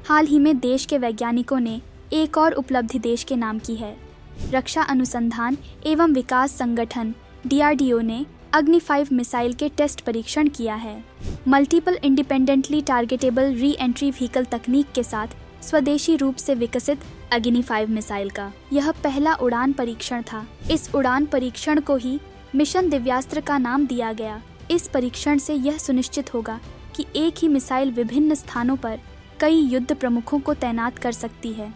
हाल ही में देश के वैज्ञानिकों ने एक और उपलब्धि देश के नाम की है। रक्षा अनुसंधान एवं विकास संगठन DRDO ने अग्नि 5 मिसाइल के टेस्ट परीक्षण किया है। Multiple independently targetable re entry vehicle तकनीक के साथ स्वदेशी रूप से विकसित अग्नि 5 मिसाइल का यह पहला उड़ान परीक्षण था। इस उड़ान परीक्षण को ही मिशन दिव्यास्त्र का नाम दिया गया। इस परीक्षण से यह सुनिश्चित होगा कि एक ही मिसाइल विभिन्न स्थानों पर कई युद्ध प्रमुखों को तैनात कर सकती है।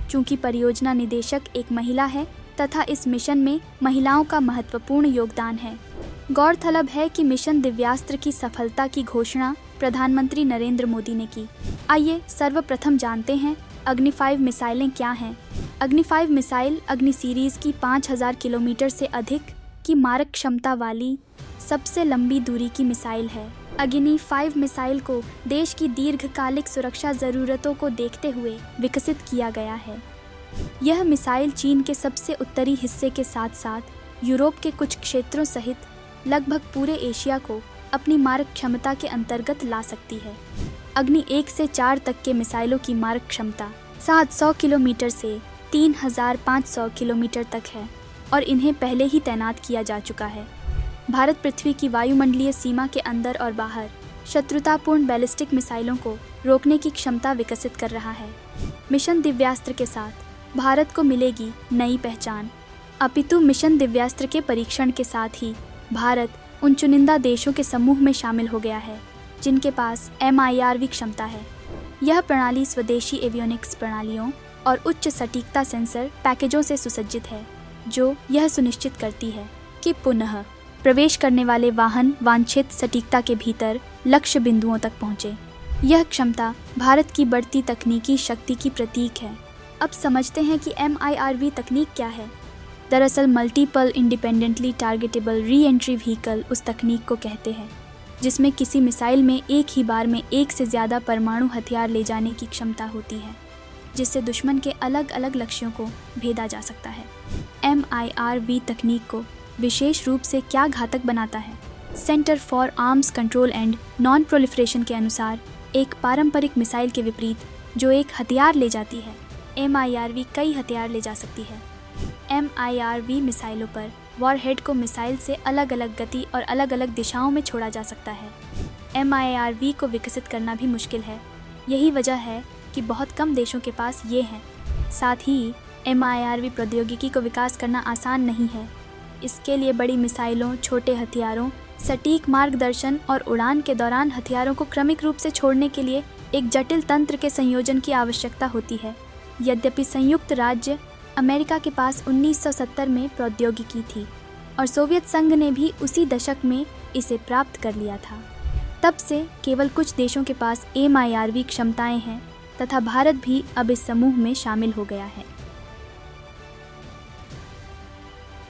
चूंकि परियोजना निदेशक एक महिला है तथा इस मिशन में महिलाओं का महत्वपूर्ण योगदान है। गौरतलब है कि मिशन दिव्यास्त्र की सफलता की घोषणा प्रधानमंत्री नरेंद्र मोदी ने की। आइए सर्वप्रथम जानते हैं अग्नि 5 मिसाइलें क्या हैं। अग्नि 5 मिसाइल अग्नि सीरीज की 5000 किलोमीटर से अधिक की मारक क्षमता वाली सबसे लंबी दूरी की मिसाइल है। अग्नि 5 मिसाइल को देश की दीर्घकालिक सुरक्षा ज़रूरतों को देखते हुए विकसित किया गया है। यह मिसाइल चीन के सबसे उत्तरी हिस्से के साथ साथ यूरोप के कुछ क्षेत्रों सहित लगभग पूरे एशिया को अपनी मारक क्षमता के अंतर्गत ला सकती है। अग्नि 1 से 4 तक के मिसाइलों की मारक क्षमता 700 किलोमीटर से 3500 किलोमीटर तक है और इन्हें पहले ही तैनात किया जा चुका है। भारत पृथ्वी की वायुमंडलीय सीमा के अंदर और बाहर शत्रुतापूर्ण बैलिस्टिक मिसाइलों को रोकने की क्षमता विकसित कर रहा है। मिशन दिव्यास्त्र के साथ भारत को मिलेगी नई पहचान। अपितु मिशन दिव्यास्त्र के परीक्षण के साथ ही भारत उन चुनिंदा देशों के समूह में शामिल हो गया है जिनके पास MIRV क्षमता है। यह प्रणाली स्वदेशी एवियोनिक्स प्रणालियों और उच्च सटीकता सेंसर पैकेजों से सुसज्जित है, जो यह सुनिश्चित करती है कि पुनः प्रवेश करने वाले वाहन वांछित सटीकता के भीतर लक्ष्य बिंदुओं तक पहुंचे। यह क्षमता भारत की बढ़ती तकनीकी शक्ति की प्रतीक है। अब समझते हैं कि MIRV तकनीक क्या है। दरअसल multiple independently targetable re entry vehicle उस तकनीक को कहते हैं जिसमें किसी मिसाइल में एक ही बार में एक से ज़्यादा परमाणु हथियार ले जाने की क्षमता होती है, जिससे दुश्मन के अलग अलग लक्ष्यों को भेदा जा सकता है। MIRV तकनीक को विशेष रूप से क्या घातक बनाता है? Centre for arms control and non proliferation के अनुसार एक पारंपरिक मिसाइल के विपरीत जो एक हथियार ले जाती है, MIRV कई हथियार ले जा सकती है। MIRV मिसाइलों पर वॉरहेड को मिसाइल से अलग अलग गति और अलग अलग दिशाओं में छोड़ा जा सकता है। MIRV को विकसित करना भी मुश्किल है। यही वजह है कि बहुत कम देशों के पास ये हैं। साथ ही MIRV प्रौद्योगिकी को विकास करना आसान नहीं है। इसके लिए बड़ी मिसाइलों, छोटे हथियारों, सटीक मार्गदर्शन और उड़ान के दौरान हथियारों को क्रमिक रूप से छोड़ने के लिए एक जटिल तंत्र के संयोजन की आवश्यकता होती है। यद्यपि संयुक्त राज्य अमेरिका के पास 1970 में प्रौद्योगिकी थी और सोवियत संघ ने भी उसी दशक में इसे प्राप्त कर लिया था। तब से केवल कुछ देशों के पास MIRV क्षमताएं हैं तथा भारत भी अब इस समूह में शामिल हो गया है।